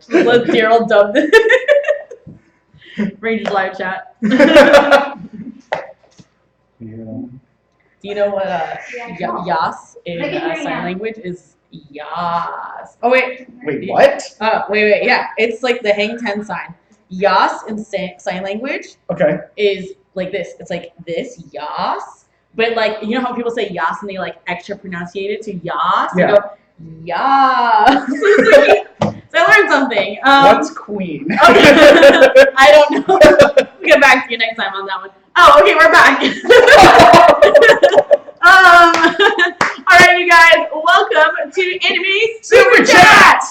Let Darrel dub this. Rangers live chat. Do you know what yas in sign language is? Yas. Oh wait. Wait, what? Wait. Yeah, it's like the hang ten sign. Yas in sign language. Okay. Is like this. It's like this yas, but like you know how people say yas and they like extra pronunciate it to yas. Yeah. They go yas. So I learned something. What's queen? Okay. I don't know. We'll get back to you next time on that one. Oh, okay, we're back. All right, you guys, welcome to Anime Super Chat.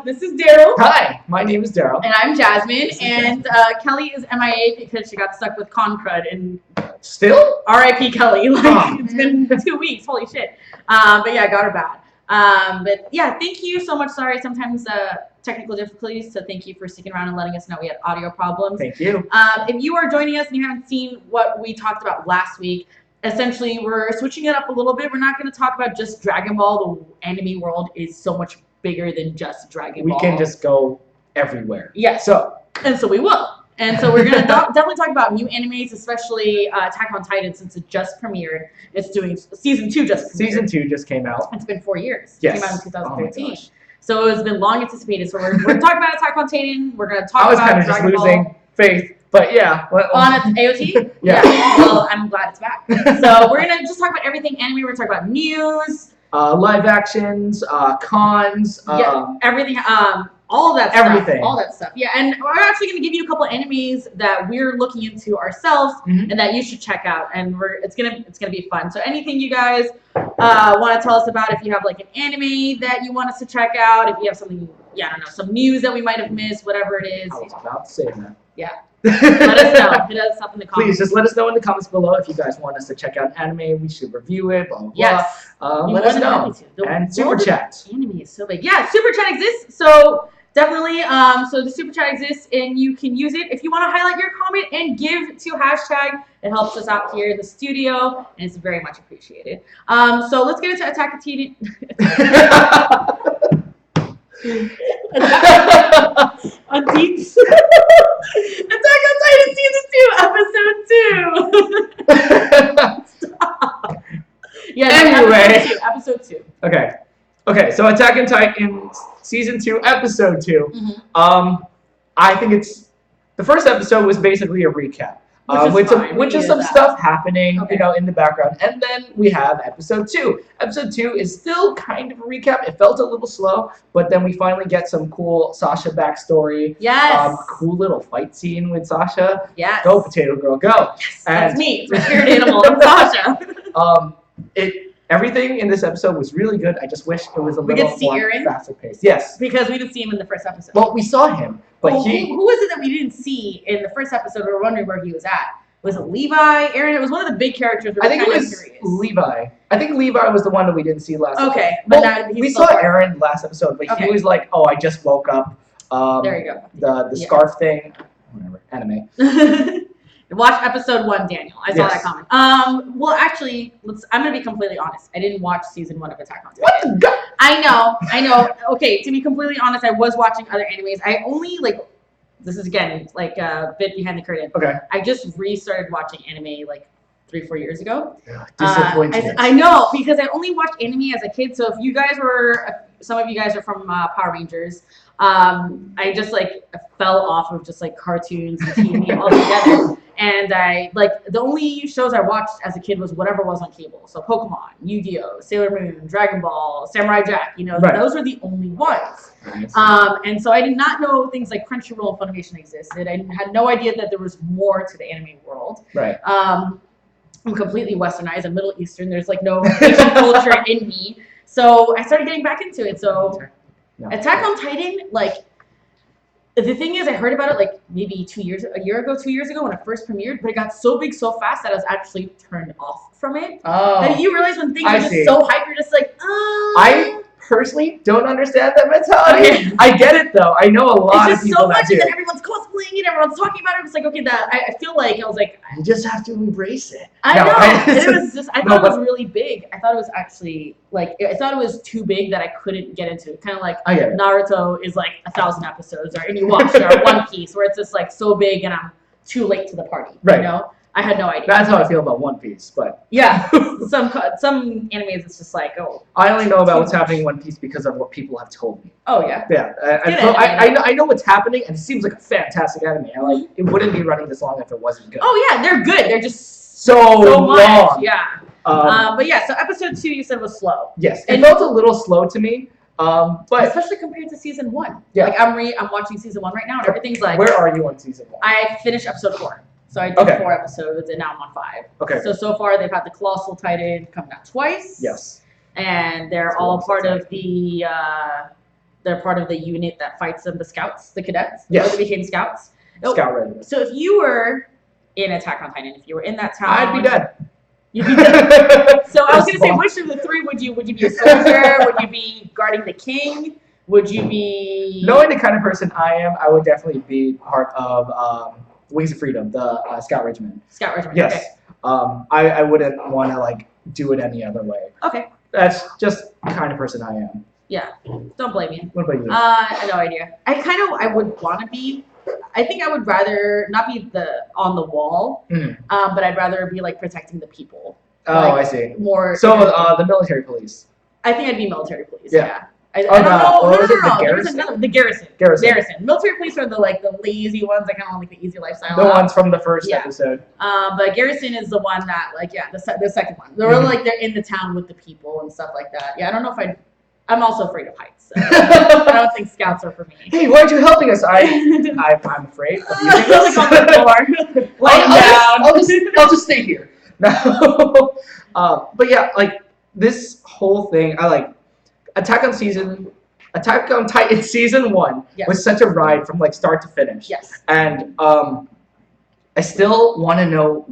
This is Darrel. Hi, my name is Darrel. And I'm Jasmine. And Kelly is MIA because she got stuck with con crud. And still? R.I.P. Kelly. It's been 2 weeks. Holy shit. But yeah, I got her bad. But yeah, thank you so much. Sorry, sometimes technical difficulties. So thank you for sticking around and letting us know we had audio problems. Thank you. If you are joining us and you haven't seen what we talked about last week, essentially we're switching it up a little bit. We're not going to talk about just Dragon Ball. The anime world is so much bigger than just Dragon Ball. We can just go everywhere. Yeah. So we will. And so we're going to definitely talk about new animes, especially Attack on Titan, since it just premiered. It's doing season 2 just premiered. Season 2 just came out. It's been 4 years. Yes. It came out in 2013. So it's been long anticipated. So we're talking about Attack on Titan. We're going to talk about Dragon Ball. I was kind of just losing faith, but yeah. On AOT? Yeah. Well, I'm glad it's back. So we're going to just talk about everything anime. We're going to talk about news. Live actions, cons. Everything. All of that stuff. Everything. All that stuff. Yeah, and we're actually going to give you a couple of animes that we're looking into ourselves and that you should check out. And it's gonna be fun. So anything you guys want to tell us about, if you have like an anime that you want us to check out, if you have something, I don't know, some news that we might have missed, whatever it is. I was about to say that. Yeah. Let us know. Hit us up in the comments. Please, just let us know in the comments below if you guys want us to check out anime. We should review it. Blah blah. Yes. Let us know. And super chat. Anime is so big. Yeah, super chat exists. So definitely. So the super chat exists, and you can use it if you want to highlight your comment and give to hashtag. It helps us out here in the studio, and it's very much appreciated. So let's get into Attack on Titan. Attack on Titan season 2, episode 2. Stop. Yeah. Anyway, episode 2. Okay. So Attack on Titan season 2, episode 2. I think the first episode was basically a recap. Which is some stuff happening, in the background. And then we have episode 2. Episode 2 is still kind of a recap. It felt a little slow, but then we finally get some cool Sasha backstory. Yes. Cool little fight scene with Sasha. Yes. Go, Potato Girl, go. Yes, that's me. It's my spirit animal. I'm Sasha. Everything in this episode was really good. I just wish it was a little more faster paced. Yes. Because we didn't see him in the first episode. Well, we saw him. But who was it that we didn't see in the first episode? We were wondering where he was at. Was it Levi? Aaron? It was one of the big characters. I think it was Levi. I think Levi was the one that we didn't see last episode. Okay. But now we saw Aaron last episode, but he was like, I just woke up. There you go. The scarf thing. Whatever. Anime. Watch episode 1, Daniel. I saw that comment. Well, actually, I'm going to be completely honest. I didn't watch season 1 of Attack on Titan. What the god? I know. Okay, to be completely honest, I was watching other animes. I only, this is again, a bit behind the curtain. Okay. I just restarted watching anime, 3-4 years ago. Disappointment. I know, because I only watched anime as a kid. So if you guys some of you guys are from Power Rangers, I just, fell off of just, cartoons and TV altogether. And the only shows I watched as a kid was whatever was on cable. So Pokemon, Yu-Gi-Oh, Sailor Moon, Dragon Ball, Samurai Jack, those were the only ones. Nice. And so I did not know things like Crunchyroll and Funimation existed. I had no idea that there was more to the anime world. Right. I'm completely westernized. I'm Middle Eastern. There's no Asian culture in me. So I started getting back into it. So Attack on Titan, the thing is, I heard about it maybe 2 years ago when it first premiered, but it got so big so fast that I was actually turned off from it. Oh. And you realize when things are just so hype, you're just I personally don't understand that mentality. Okay. I get it though. I know a lot of people that do. It's just so much that everyone's cosplaying repeat. Everyone's talking about it. It's like, okay, I feel like I was like, you just have to embrace it. I know. It was just, I thought No, it was really big. I thought it was actually like, I thought it was too big that I couldn't get into it. Kind of like I get it. Naruto is like 1,000 episodes, and you watch it, or One Piece, where it's just like so big and I'm too late to the party. Right. You know, I had no idea. That's how I feel about One Piece, but yeah, some animes it's just like, oh. I only know about what's happening in One Piece because of what people have told me. Oh yeah. Yeah, and so I know what's happening, and it seems like a fantastic anime. And like, it wouldn't be running this long if it wasn't good. Oh yeah, they're good. They're just so much. long. Yeah. But yeah, so episode 2 you said was slow. Yes, it felt a little slow to me. But especially compared to season 1. Yeah. Like I'm watching season 1 right now, and everything's like. Where are you on season 1? I finished episode 4. So I did 4 episodes, and now I'm on 5. Okay. So far they've had the Colossal Titan come out twice. Yes. And they're all part of the they're part of the unit that fights them, the scouts, the cadets. Yes. They became scouts. Scout regiment. So if you were in Attack on Titan, if you were in that town, I'd be dead. You'd be dead. So I was gonna say, which of the 3 would you be a soldier? Would you be guarding the king? Would you be Knowing the kind of person I am, I would definitely be part of Wings of Freedom, the Scout Regiment. Scout Regiment? Yes. Okay. I wouldn't want to like do it any other way. Okay. That's just the kind of person I am. Yeah. Don't blame me. What about you? I have no idea. I would want to be. I think I would rather not be on the wall, but I'd rather be like protecting the people. Oh, like, I see. More. So the military police. I think I'd be military police. Yeah. Yeah. I don't know. Or was it the garrison? The garrison. Garrison. Military police are the lazy ones that kind of like the easy lifestyle. The ones from the first episode. But garrison is the one that the second one. They're like they're in the town with the people and stuff like that. Yeah, I don't know if I'm also afraid of heights. So I don't think scouts are for me. Hey, why aren't you helping us? I'm afraid of you. Like on the floor, laying down. I'll just stay here. No. But yeah, like this whole thing, I like. Attack on Titan season 1 was such a ride from like start to finish. Yes. And I still want to know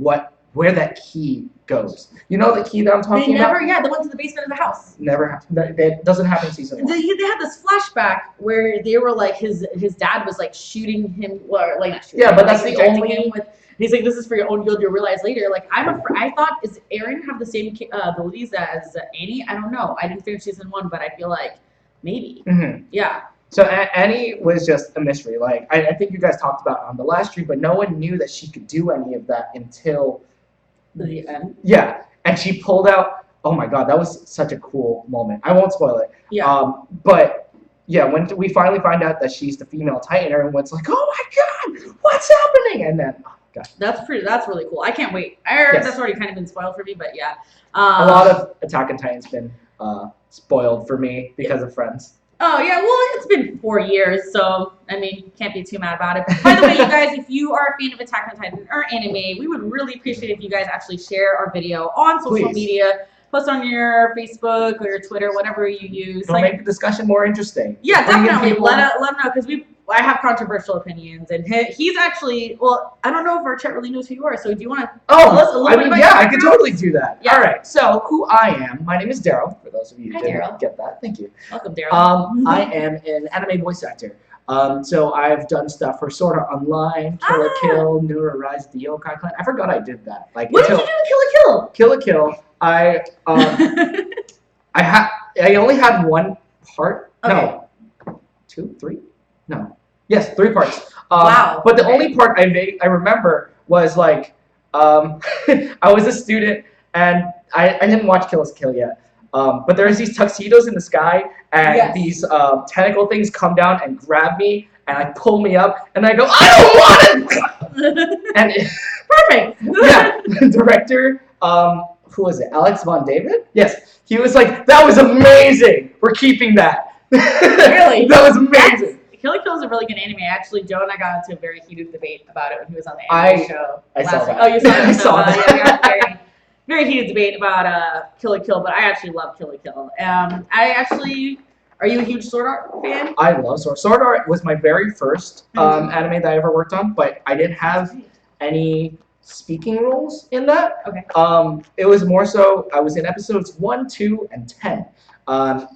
where that key goes. You know the key that I'm talking about? They went to the basement of the house. Never happened. That doesn't happen in season 1. They had this flashback where they were like his dad was like shooting him, or like not shooting him, but that's like, the only. him with. He's like, this is for your own good. You'll realize later. Like I thought, is Eren have the same abilities as Annie? I don't know. I didn't finish season 1, but I feel like maybe. Mm-hmm. Yeah. So Annie was just a mystery. Like I think you guys talked about on the last stream, but no one knew that she could do any of that until the end. Yeah, and she pulled out. Oh my god, that was such a cool moment. I won't spoil it. Yeah. But yeah, when we finally find out that she's the female Titan, everyone's like, "Oh my god, what's happening?" And then. God. That's really cool. I can't wait. That's already kind of been spoiled for me, but yeah. A lot of Attack on Titan's been spoiled for me because of friends. Oh yeah, well it's been 4 years, so I mean can't be too mad about it. By the way, you guys, if you are a fan of Attack on Titan or anime, we would really appreciate if you guys actually share our video on social media. Post on your Facebook or your Twitter, whatever you use. It'll make the discussion more interesting. Yeah, definitely. Let them know because I have controversial opinions, and he's actually. Well, I don't know if our chat really knows who you are. So do you want to? Tell us a little bit about your I could totally do that. Yeah. All right. So who I am? My name is Darrel. For those of you who didn't Darrel. get that, thank you. Welcome, Darrel. I am an anime voice actor. So I've done stuff for Sword Art Online, Kill la Kill, Nura Rise of the Yokai Clan. I forgot I did that. Like what did you do with Kill la Kill? Kill la Kill. I only had one part. Okay. No, 2, 3. No. Yes, 3 parts. Wow. But the only part I remember was like I was a student and I didn't watch Kill la Kill yet. But there's these tuxedos in the sky and these tentacle things come down and grab me and I pull me up and I go, I don't want it. And perfect. Yeah, the director. Who was it? Alex Von David? Yes. He was like, that was amazing. We're keeping that. Really? That was amazing. Kill la Kill is a really good anime. Actually, Joe and I got into a very heated debate about it when he was on the anime show. I saw that. Oh, you saw that? I saw that. Yeah, we got a very heated debate about Kill la Kill, but I actually love Kill la Kill. Are you a huge Sword Art fan? I love Sword Art. Sword Art was my very first anime that I ever worked on, but I didn't have any speaking roles in that. Okay. It was more so I was in episodes 1, 2, and 10.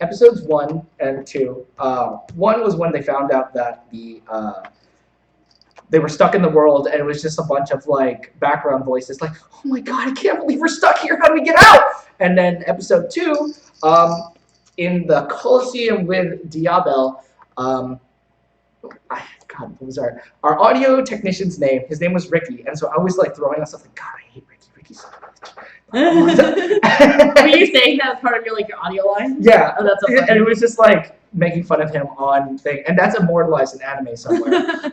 Episodes 1 and 2. 1 was when they found out that they were stuck in the world, and it was just a bunch of like background voices, like, "Oh my god, I can't believe we're stuck here. How do we get out?" And then episode 2, in the Colosseum with Diabel, God, what was our audio technician's name? His name was Ricky, and so I was like throwing myself like, God, I hate Ricky. Ricky's so much. Were you saying that as part of your audio line? Yeah. Oh, that's so funny. And it was just like making fun of him on thing, and that's immortalized in anime somewhere.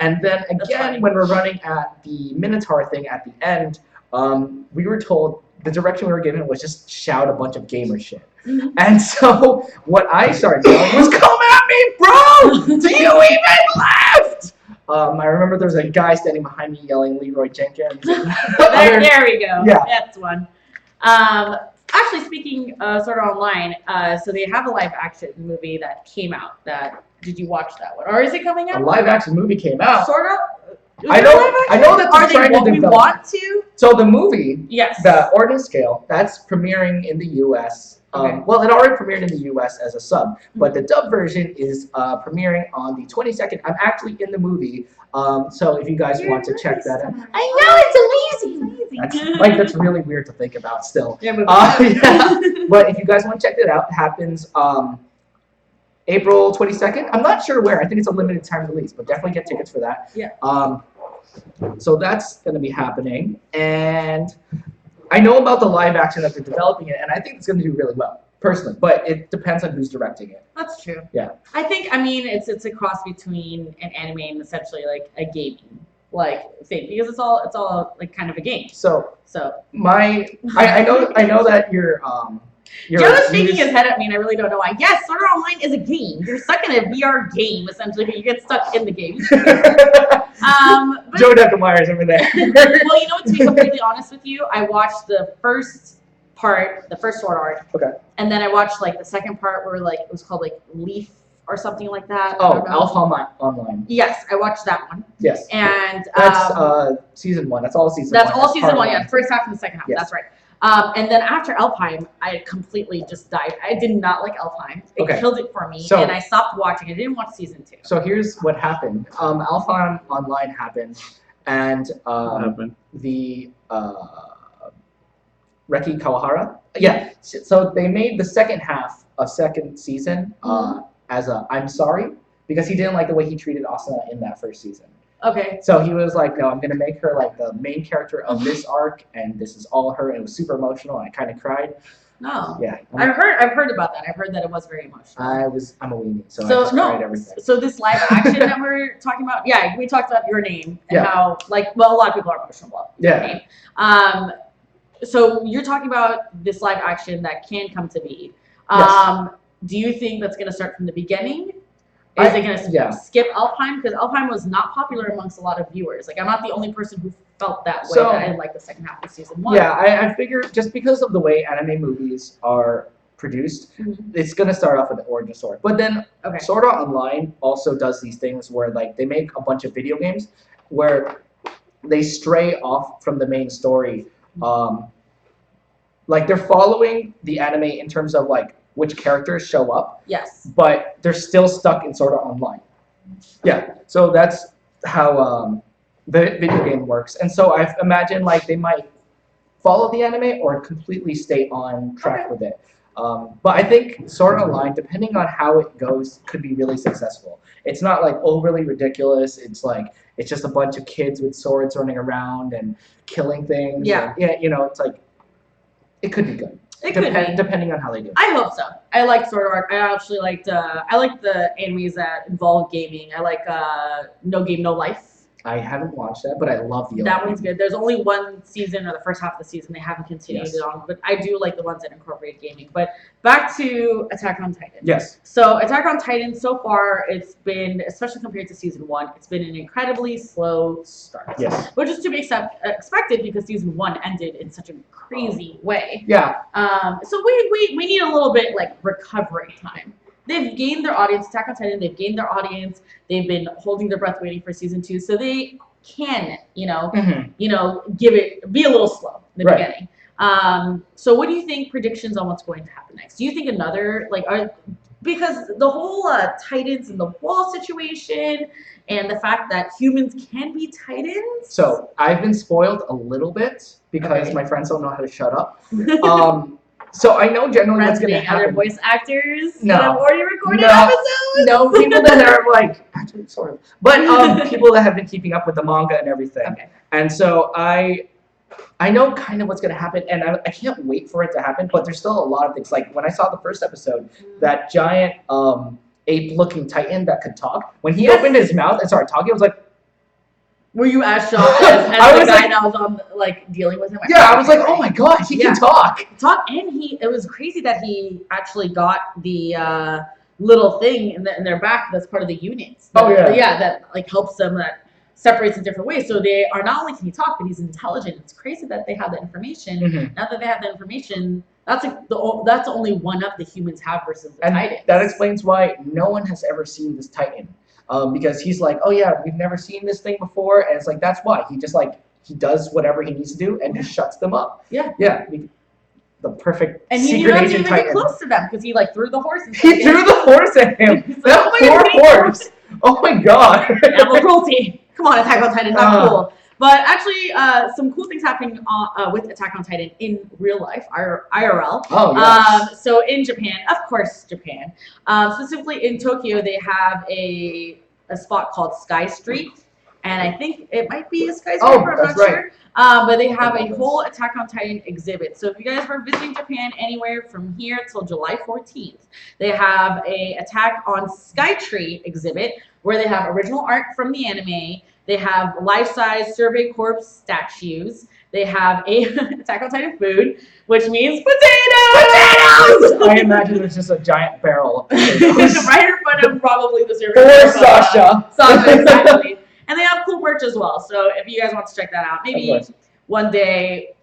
And then again, when we're running at the Minotaur thing at the end, we were told the direction we were given was just shout a bunch of gamer shit. Mm-hmm. And so what I started doing was, "Come at me, bro! Do you even left?" I remember there was a guy standing behind me yelling Leroy Jenkins. there we go. Yeah. That's one. Actually, speaking sort of online, so they have a live action movie that came out. Did you watch that one, or is it coming out? A live action movie came out. Sort of. I know that they're trying to develop. We want to. So the movie, yes, the Ordnance Scale, that's premiering in the U.S. Okay. Well, it already premiered in the U.S. as a sub, but the dub version is premiering on the 22nd. I'm actually in the movie, so if you guys want to check that out. I know, it's amazing. That's really weird to think about still. Yeah, yeah. But if you guys want to check that out, it happens April 22nd. I'm not sure where. I think it's a limited time release, but definitely get tickets for that. Yeah. So that's going to be happening, and I know about the live action that they're developing it, and I think it's going to do really well, personally. But it depends on who's directing it. That's true. Yeah. I think, it's a cross between an anime and essentially like a gaming thing, because it's all like kind of a game. So I know that you're Joe's shaking his head at me, and I really don't know why. Yes, Sword Art Online is a game. You're stuck in a VR game, essentially, but you get stuck in the game. Joe Deckelmeyer's over there. Well, you know what, to be completely honest with you, I watched the first part, the first Sword Art. Okay. And then I watched the second part where it was called Leaf or something like that. Oh, Alpha Online. Yes, I watched that one. Yes. And that's season 1. That's all season 1. That's all season 1, yeah. First half and the second half. Yes. That's right. And then after Alfheim, I completely just died. I did not like Alfheim. It killed it for me, and I stopped watching. I didn't watch season 2. So here's what happened. Alfheim Online happened, and the Reki Kawahara. Yeah. So they made the second half of second season as a "I'm sorry" because he didn't like the way he treated Asuna in that first season. Okay. So he was like, "No, I'm gonna make her the main character of this arc, and this is all her." And it was super emotional, and I kind of cried. No. Yeah. I've heard about that. I've heard that it was very emotional. I'm a weenie, so I just cried everything. So this live action that we're talking about, yeah, we talked about Your Name and how a lot of people are emotional about Your Name. So you're talking about this live action that can come to be. Yes. Do you think that's gonna start from the beginning? Is it going to skip Alfheim? Because Alfheim was not popular amongst a lot of viewers. I'm not the only person who felt that way. That I didn't like the second half of season 1. Yeah, I figured just because of the way anime movies are produced, it's going to start off with the origin story. But then Sword Art Online also does these things where they make a bunch of video games where they stray off from the main story. They're following the anime in terms of which characters show up. Yes. But they're still stuck in Sword Art Online. Yeah. So that's how the video game works. And so I imagine they might follow the anime or completely stay on track with it. But I think Sword Art Online, depending on how it goes, could be really successful. It's not overly ridiculous. It's it's just a bunch of kids with swords running around and killing things. Yeah. And, it's it could be good. It could be. Depending on how they do it. I hope so. I like Sword Art. I actually liked. I like the animes that involve gaming. I like No Game No Life. I haven't watched that, but I love the that one's good. There's only one season, or the first half of the season. They haven't continued it on, but I do like the ones that incorporate gaming. But back to Attack on Titan. Yes. So Attack on Titan, so far, it's been, especially compared to season 1, it's been an incredibly slow start. Yes. Which is to be expected because season 1 ended in such a crazy way. Yeah. So we need a little bit recovery time. They've gained their audience. Attack on Titan, they've gained their audience. They've been holding their breath waiting for season 2. So they can, give it, be a little slow in the beginning. So what do you think predictions on what's going to happen next? Do you think another, because the whole Titans in the wall situation and the fact that humans can be Titans. So I've been spoiled a little bit because my friends don't know how to shut up. So I know generally what's going to happen. Other voice actors No. that have already recorded episodes. No, people that are like actually sort of, but people that have been keeping up with the manga and everything. Okay. And so I know kind of what's going to happen, and I can't wait for it to happen. But there's still a lot of things. Like when I saw the first episode, that giant ape-looking Titan that could talk. When he opened his mouth and started talking, I was like, were you as shocked as the guy that was on dealing with him? I was like, oh my god, he can talk. And it was crazy that he actually got the little thing in their back that's part of the units. That like helps them, that separates in different ways. So they are, not only can he talk, but he's intelligent. It's crazy that they have the information. Mm-hmm. Now that they have the information, that's only one up the humans have versus the Titans. That explains why no one has ever seen this Titan. Because he's like, oh yeah, we've never seen this thing before, and it's like that's why he just he does whatever he needs to do and just shuts them up. Yeah. The perfect and secret he agent even Titan. Get close to them because he threw the horse. He threw the horse at him. That poor horse. Oh my god. Animal cruelty. Come on, Attack on Titan, not cool. But actually, some cool things happening with Attack on Titan in real life, IRL. Oh, yes. So in Japan, of course, Japan. Specifically in Tokyo, they have a spot called Sky Street. And I think it might be a skyscraper, I'm not sure. But they have a whole Attack on Titan exhibit. So if you guys were visiting Japan anywhere from here till July 14th, they have a Attack on Skytree exhibit where they have original art from the anime. They have life-size Survey Corps statues. They have a Attack on Titan food, which means potatoes! I imagine there's just a giant barrel of potatoes. Right in front of probably the Survey Corps. For Sasha. Sasha, exactly. And they have cool merch as well. So if you guys want to check that out, maybe one day,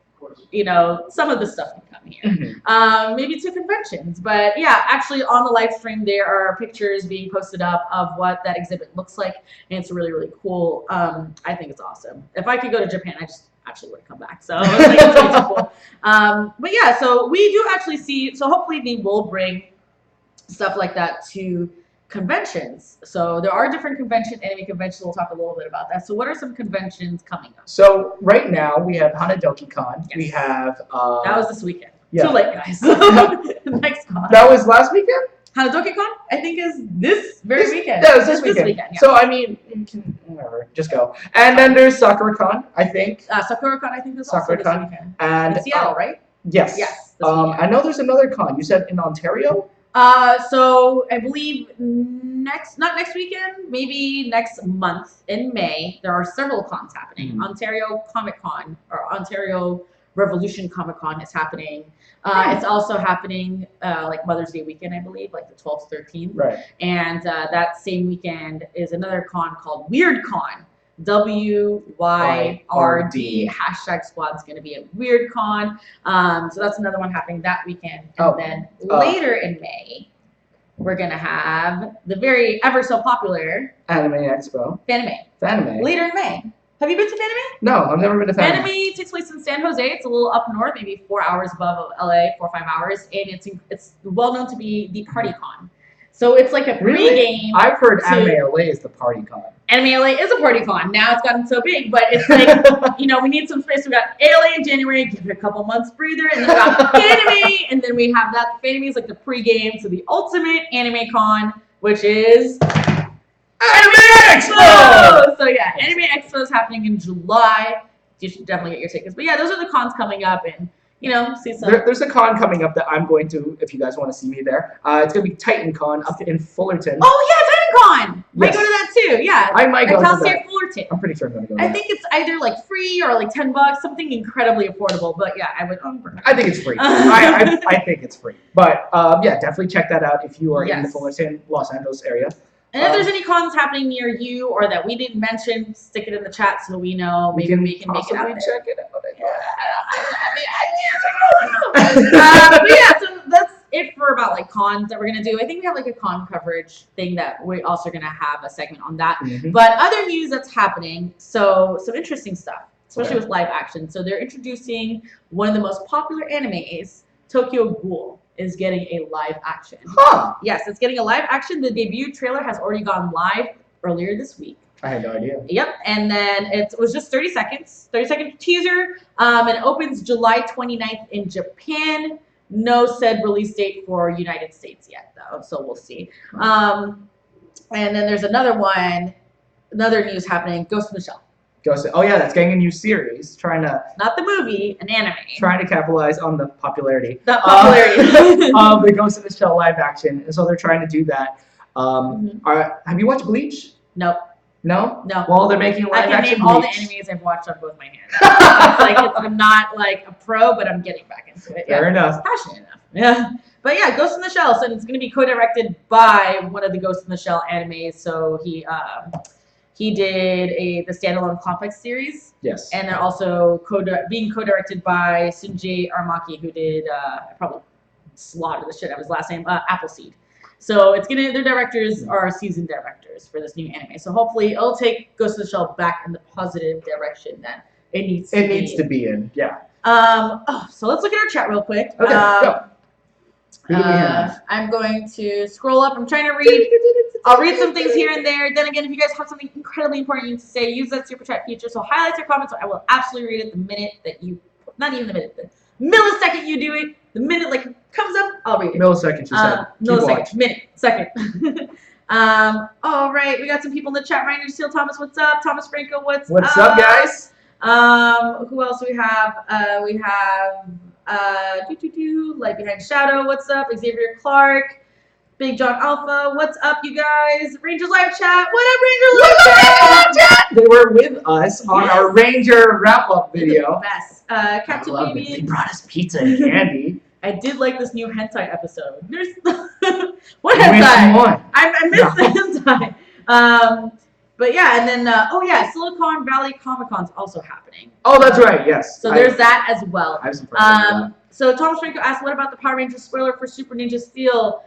some of the stuff can come here. Mm-hmm. Maybe to conventions. But yeah, actually on the live stream, there are pictures being posted up of what that exhibit looks like. And it's really, really cool. I think it's awesome. If I could go to Japan, I just actually would come back. So it's really cool. But yeah, so we do actually see, so hopefully they will bring stuff like that to conventions. So there are different anime conventions. We'll talk a little bit about that. So what are some conventions coming up? So right now we have Hanadoki Con. Yes. We have that was this weekend. Yeah. Too late, guys. Next con. That was last weekend? Hanadoki Con, I think, is this weekend. Yeah, it was this weekend. Yeah. So I mean, whatever, just go. And then there's Sakura Con, I think. Sakura Con, I think, is also this weekend. And in Seattle, right? Yes. Yes. I know there's another con. You said in Ontario? So I believe not next weekend, maybe next month in May, there are several cons happening. Mm-hmm. Ontario Comic Con or Ontario Revolution Comic Con is happening. It's also happening like Mother's Day weekend, I believe, like the 12th, 13th. Right. And that same weekend is another con called Weird Con. WYRD #squad's going to be at Weird Con. So that's another one happening that weekend. And then later in May, we're going to have the very ever so popular Anime Expo. Fanime. Later in May. Have you been to Fanime? No, I've never been to Fanime. Fanime takes place in San Jose. It's a little up north, maybe 4 hours above LA, 4 or 5 hours. And it's well known to be the party con. So it's like a pre-game. I've heard Anime LA is the party con. Anime LA is a party con. Now it's gotten so big, but it's like, we need some space. We got ALA in January, give it a couple months breather, and then we got Anime, and then we have that. Anime is like the pre-game to the ultimate anime con, which is Anime Expo! So yeah, Anime Expo is happening in July. You should definitely get your tickets. But yeah, those are the cons coming up, and see some. There's a con coming up that I'm going to, if you guys want to see me there. It's going to be Titan Con up in Fullerton. Oh, yeah, Titan Con! Might go to that too, yeah. I might go to that. Fullerton. I'm pretty sure I'm going to go to that. I think it's either like free or like $10, something incredibly affordable. But yeah, I would. I think it's free. I think it's free. But yeah, definitely check that out if you are in the Fullerton, Los Angeles area. And if there's any cons happening near you or that we didn't mention, stick it in the chat so we know. Maybe we can make it out. Check it out. But yeah, so that's it for about like cons that we're gonna do. I think we have like a con coverage thing that we're also gonna have a segment on that. Mm-hmm. But other news that's happening, so some interesting stuff, especially with live action. So they're introducing one of the most popular animes, Tokyo Ghoul. is getting a live action. Huh. Yes, it's getting a live action. The debut trailer has already gone live earlier this week. I had no idea. Yep, and then it was just 30 seconds, 30-second teaser. It opens July 29th in Japan. No said release date for United States yet, though, so we'll see. And then there's another news happening, Ghost in the Shell. Oh yeah, that's getting a new series, Not the movie, an anime. Trying to capitalize on the popularity. The popularity. Of the Ghost in the Shell live action, and so they're trying to do that. Have you watched Bleach? Nope. No? No. Well, they're making live I can action name all the Bleach. animes I've watched on both my hands. I'm not like a pro, but I'm getting back into it. Fair enough. Passionate enough. Yeah. But yeah, Ghost in the Shell. So it's going to be co-directed by one of the Ghost in the Shell animes. So he did the standalone Complex series. Yes. And then also being co-directed by Shinji Aramaki, who did probably slaughter the shit out of his last name, Appleseed. So their directors are seasoned directors for this new anime. So hopefully it'll take Ghost in the Shell back in the positive direction that it needs to be in. Yeah. So let's look at our chat real quick. Okay, go. Who do we have? I'm going to scroll up. I'm trying to read. I'll read some things here and there. Then again, if you guys have something incredibly important you need to say, use that super chat feature. So highlight your comments. I will absolutely read it the minute that you, not even the minute, the millisecond you do it. The minute comes up, I'll read it. Millisecond, you said. Millisecond, minute, second. All right, we got some people in the chat. Ryan Steele Thomas, what's up? Thomas Franco, what's up? What's up, guys? Who else we have? Light Behind Shadow, what's up? Xavier Clark, Big John Alpha, what's up, you guys? Rangers Live Chat, what up, Rangers Live Chat? They were with us on our Ranger wrap-up video. The best. Captain Baby. They brought us pizza and candy. I did like this new hentai episode. There's what hentai? Which one? I missed the hentai. But yeah, and then Silicon Valley Comic Con's also happening. Oh, that's right. Yes. So there's that as well. I have some friends So Thomas Franco asked, "What about the Power Rangers spoiler for Super Ninja Steel?"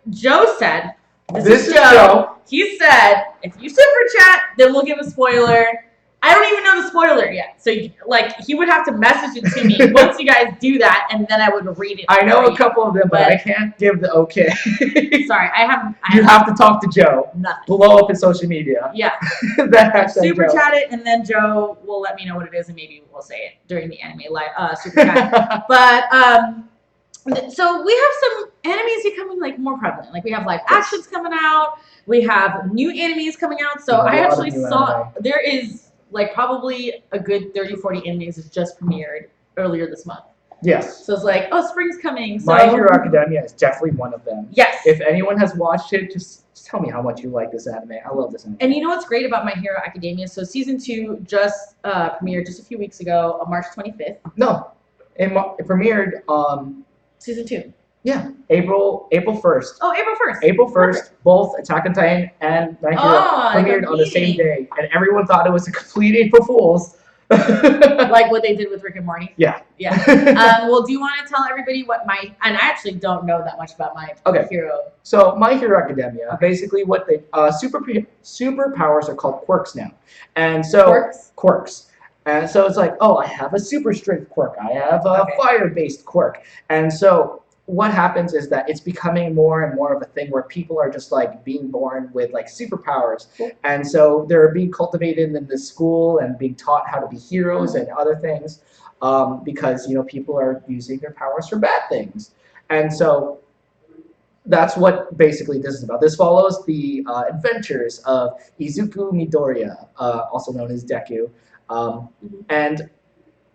Joe said, "This is Joe. He said, if you super chat, then we'll give a spoiler." I don't even know the spoiler yet. So, he would have to message it to me once you guys do that, and then I would read it. I know a couple of them, but I can't give the okay. Sorry, You have to talk to Joe. Nothing. Blow up his social media. Yeah. Super chat it, and then Joe will let me know what it is, and maybe we'll say it during the anime live super chat. But, so we have some animes becoming, more prevalent. We have live actions coming out. We have new animes coming out. So I actually saw, there is... probably a good 30-40 animes has just premiered earlier this month. Yes. So it's spring's coming. So My Hero Academia is definitely one of them. Yes. If anyone has watched it, just tell me how much you like this anime. I love this anime. And you know what's great about My Hero Academia? So season 2 just premiered just a few weeks ago on March 25th. No. It premiered season 2. Yeah, April 1st. Oh, April 1st. April 1st, both Attack on Titan and My Hero premiered on the same day, and everyone thought it was a complete April Fool's. Like what they did with Rick and Morty. Yeah. Yeah. Well, do you want to tell everybody what and I actually don't know that much about My Hero. So My Hero Academia, basically what they superpowers are called quirks now, and so quirks. And so it's I have a super strength quirk, I have a fire-based quirk, and so what happens is that it's becoming more and more of a thing where people are just being born with superpowers. Cool. And so they're being cultivated in this school and being taught how to be heroes and other things because, people are using their powers for bad things. And so that's what basically this is about. This follows the adventures of Izuku Midoriya, also known as Deku. And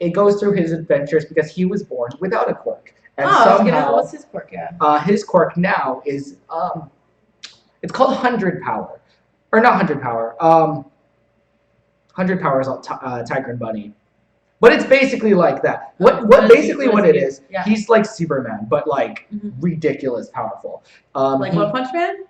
it goes through his adventures because he was born without a quirk. And somehow, what's his quirk? Yeah. His quirk now is it's called 100 Power, or not 100 Power. 100 Power is Tiger and Bunny, but it's basically like that. What it is? Yeah. He's like Superman, but ridiculous powerful. One Punch Man.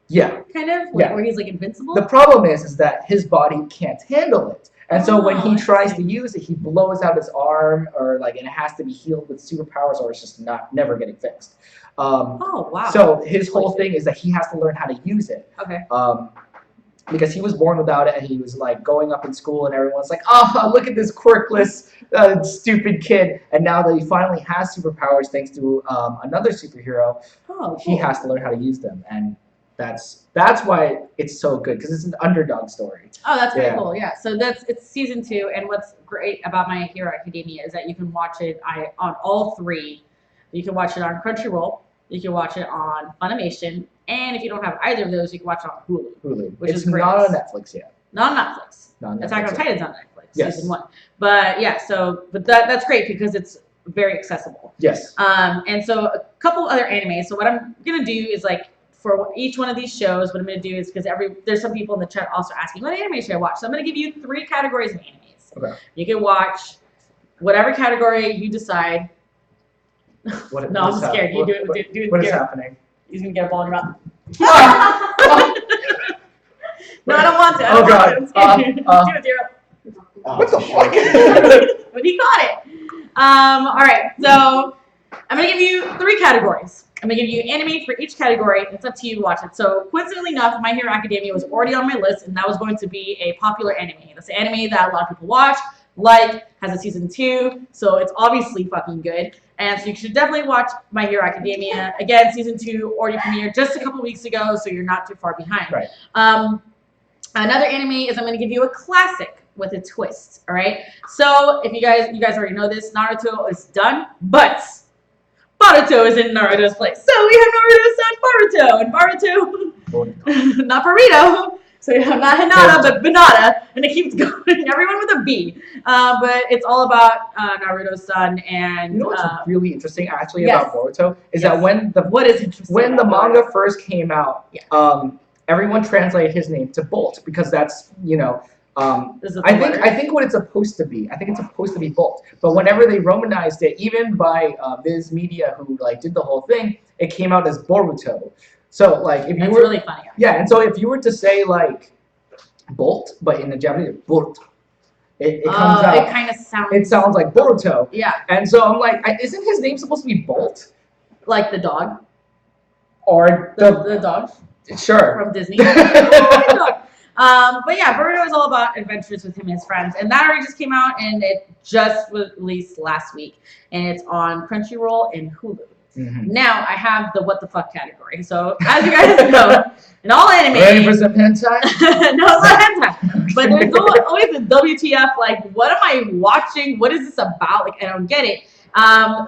Yeah. Kind of. Where he's invincible. The problem is that his body can't handle it. And so when he tries to use it, he blows out his arm, or and it has to be healed with superpowers, or it's just never getting fixed. Wow. So his whole thing is that he has to learn how to use it. Okay. because he was born without it, and he was like going up in school, and everyone's like, "Oh, look at this quirkless, stupid kid." And now that he finally has superpowers, thanks to another superhero, he has to learn how to use them, and that's why it's so good, because it's an underdog story. Oh, that's pretty cool. Yeah. So it's season 2, and what's great about My Hero Academia is that you can watch it on all 3. You can watch it on Crunchyroll. You can watch it on Funimation, and if you don't have either of those, you can watch it on Hulu. Which is great. Not on Netflix yet. Not on Netflix. Attack on Titan's on Netflix, season 1. But yeah, but that's great because it's very accessible. Yes. And so a couple other animes. So what I'm gonna do is like for each one of these shows, what I'm gonna do is because there's some people in the chat also asking what anime should I watch. So I'm gonna give you 3 categories of animes. Okay. You can watch whatever category you decide. No, I'm scared. You do it. What is happening? He's gonna get a ball in your mouth. No, I don't want to. Oh God. Do it, Darrel. What the fuck? But he caught it. All right. So I'm gonna give you 3 categories. I'm gonna give you anime for each category. It's up to you to watch it. So coincidentally enough, My Hero Academia was already on my list, and that was going to be a popular anime. That's an anime that a lot of people watch, has a season 2, so it's obviously fucking good. And so you should definitely watch My Hero Academia. Again, season 2 already premiered just a couple weeks ago, so you're not too far behind. Right. Another anime is I'm going to give you a classic with a twist. All right. So if you guys already know this, Naruto is done, but Boruto is in Naruto's place. So we have Naruto's son Boruto, and not burrito. So you have not Hinata, but Banata, and it keeps going. Everyone with a B. But it's all about Naruto's son, and you know what's really interesting actually about Boruto is that when the manga first came out, everyone translated his name to Bolt because that's I think what it's supposed to be. I think it's supposed to be Bolt. But whenever they Romanized it, even by Viz Media, who did the whole thing, it came out as Boruto. So if you were really funny. Yeah, and so if you were to say Bolt, but in the Japanese Bolt, it comes out. It kind of sounds. It sounds like Boruto. Yeah. And so I'm like, isn't his name supposed to be Bolt? Like the dog. Or the dog. Sure. From Disney. But yeah, Boruto is all about adventures with him and his friends, and that already just came out, and it just was released last week, and it's on Crunchyroll and Hulu. Mm-hmm. Now I have the what the fuck category. So as you guys know, in all anime, ready for some hentai? No, it's not hentai. But there's always a WTF. What am I watching? What is this about? I don't get it.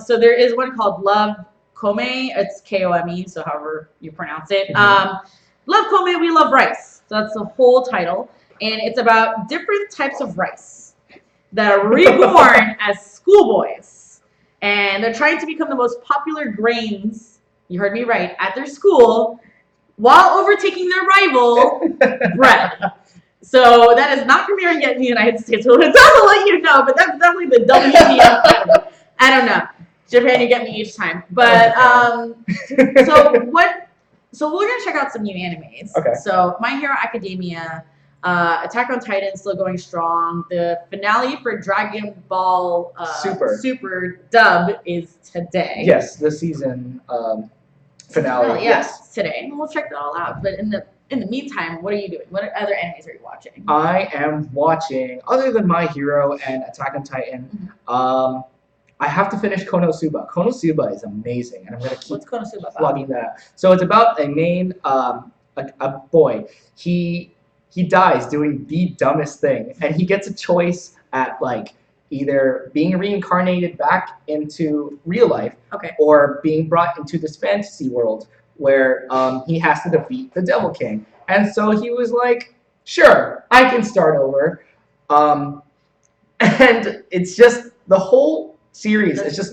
So there is one called Love Kome. It's Kome, so however you pronounce it. Mm-hmm. Love Kome, We Love Rice. So that's the whole title, and it's about different types of rice that are reborn as schoolboys. And they're trying to become the most popular grains, you heard me right, at their school, while overtaking their rival, bread. So that is not premiering yet in the United States. Well, it doesn't let you know, but that's definitely the WTF category. I don't know. Japan, you get me each time. But, so we're going to check out some new animes. Okay. So My Hero Academia, Attack on Titan still going strong. The finale for Dragon Ball Super dub is today. Yes, the season finale. Yes, today. We'll check that all out. But in the meantime, what are you doing? What other animes are you watching? I am watching, other than My Hero and Attack on Titan, I have to finish Konosuba. Konosuba is amazing, and I'm gonna keep plugging that. So it's about a main a boy. He dies doing the dumbest thing, and he gets a choice at either being reincarnated back into real life, or being brought into this fantasy world where he has to defeat the Devil King. And so he was like, "Sure, I can start over." And it's just the whole series is just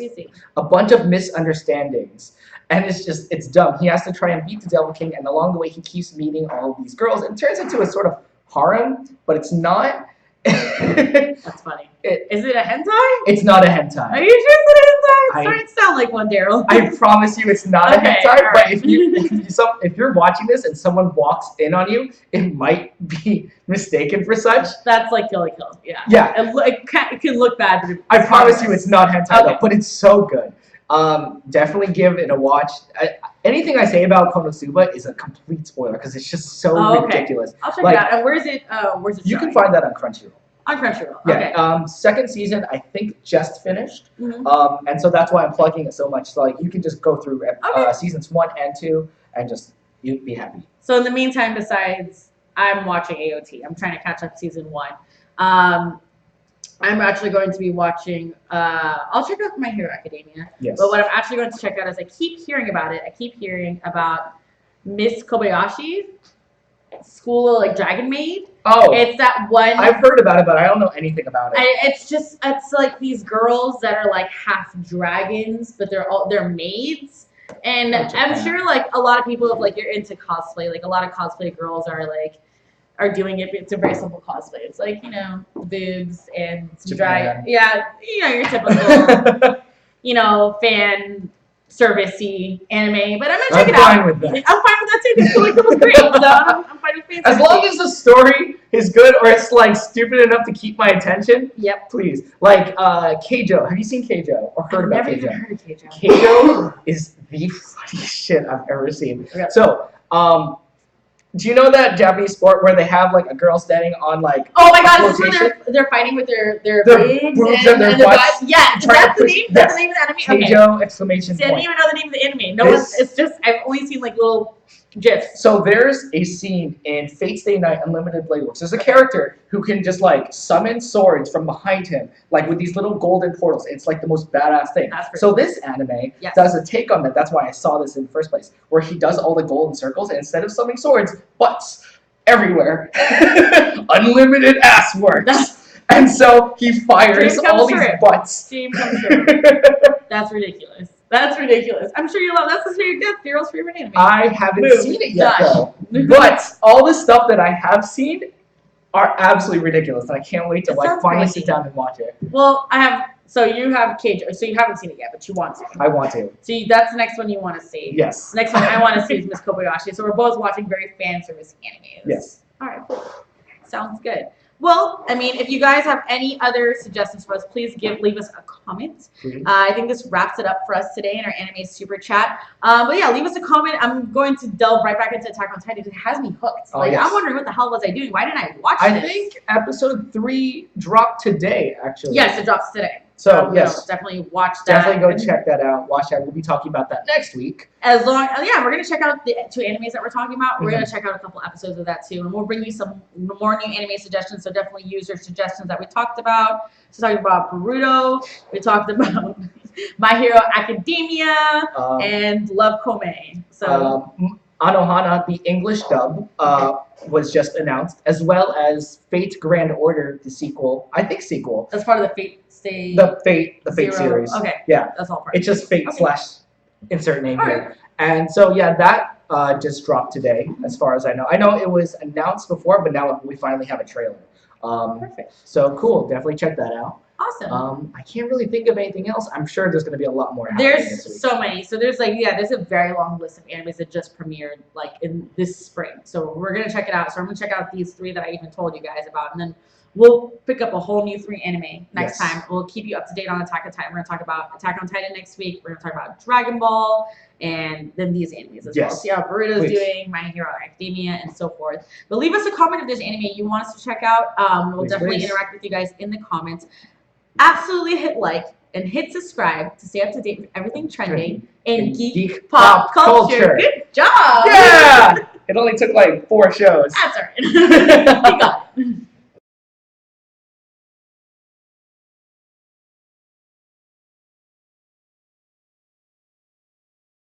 a bunch of misunderstandings. And it's dumb. He has to try and beat the Devil King, and along the way he keeps meeting all of these girls. It turns into a sort of harem, but it's not. That's funny. Is it a hentai? It's not a hentai. Are you sure it's a hentai? It's starting to sound like one, Darrel. I promise you it's not a hentai, but if you're watching this and someone walks in on you, it might be mistaken for such. That's like Kill la Kill. Yeah. Yeah. It can look bad, but I promise you it's not hentai, though, but it's so good. Definitely give it a watch. Anything I say about Konosuba is a complete spoiler because it's just so ridiculous. I'll check it out. And where's it? You can find that on Crunchyroll. On Crunchyroll. Yeah. Okay. Second season, I think, just finished. And so that's why I'm plugging it so much. So, like, you can just go through seasons 1 and 2 and just you'd be happy. So in the meantime, besides I'm watching AOT, I'm trying to catch up season 1. I'm actually going to be watching. I'll check out My Hero Academia. Yes. But what I'm actually going to check out is I keep hearing about it. I keep hearing about Miss Kobayashi, School of, like, Dragon Maid. Oh, it's that one. I've heard about it, but I don't know anything about it. It's like these girls that are like half dragons, but they're maids. And I'm sure like a lot of people, if like you're into cosplay, like a lot of cosplay girls are doing it. It's a very simple cosplay. It's like, boobs and some dry, your typical, fan servicey anime. But I'm gonna check it out. I'm fine with that. I'm fine with that too. This was great. So I'm fine with fan as long as the story is good or it's like stupid enough to keep my attention. Yep. Please. Like Keijo. Have you seen Keijo or heard about Keijo? I've never even heard of Keijo. Keijo is the funniest shit I've ever seen. Really? So, do you know that Japanese sport where they have like a girl standing on like oh my god, this is where they're fighting with their boobs and their butts? Yeah, that's the name. That's the name of the anime. Keijo exclamation point. I didn't even know the name of the anime. No one's. It's just I've only seen like little gifs. So there's a scene in Fate Stay Night Unlimited Blade Works. There's a character who can just like summon swords from behind him, like with these little golden portals. It's like the most badass thing. So this anime does a take on that. That's why I saw this in the first place, where he does all the golden circles, and instead of summoning swords, butts everywhere. Unlimited ass works. And so he fires all these butts. Dream come true. That's ridiculous. That's ridiculous. I'm sure you love. That's Darrel's favorite anime. I haven't seen it yet, though. But all the stuff that I have seen are absolutely ridiculous, and I can't wait to finally sit down and watch it. Well, I have. So you have Keijo. So you haven't seen it yet, but you want to. I want to. So that's the next one you want to see. Yes. The next one I want to see is Miss Kobayashi. So we're both watching very fan service animes. Yes. All right. Cool. Sounds good. Well, I mean, if you guys have any other suggestions for us, please leave us a comment. I think this wraps it up for us today in our anime super chat. But yeah, leave us a comment. I'm going to delve right back into Attack on Titan. It has me hooked. I'm wondering what the hell was I doing? Why didn't I watch this? I think episode 3 dropped today, actually. Yes, it drops today. So yes, definitely watch that. Definitely go check that out. Watch that. We'll be talking about that next week. We're gonna check out the 2 animes that we're talking about. We're gonna check out a couple episodes of that too, and we'll bring you some more new anime suggestions. So definitely use your suggestions that we talked about. So talking about Boruto, we talked about My Hero Academia, and Love Kome. So Anohana, the English dub, was just announced, as well as Fate Grand Order, the sequel. I think sequel. That's part of the Fate. The Fate series. Okay. Yeah. That's all part. It's just Fate / insert name here. And so yeah, that just dropped today, as far as I know. I know it was announced before, but now we finally have a trailer. Perfect. So cool. Definitely check that out. Awesome. I can't really think of anything else. I'm sure there's going to be a lot more. There's so many. So there's there's a very long list of animes that just premiered in this spring. So we're gonna check it out. So I'm gonna check out these 3 that I even told you guys about, and then we'll pick up a whole new 3 anime next time. We'll keep you up to date on Attack on Titan. We're gonna talk about Attack on Titan next week. We're gonna talk about Dragon Ball, and then these animes as well. See how Boruto's doing, My Hero Academia, and so forth. But leave us a comment if there's anime you want us to check out. We'll definitely interact with you guys in the comments. Absolutely hit like and hit subscribe to stay up to date with everything trending in geek pop culture. Good job! Yeah! It only took 4 shows. That's all right. You got it.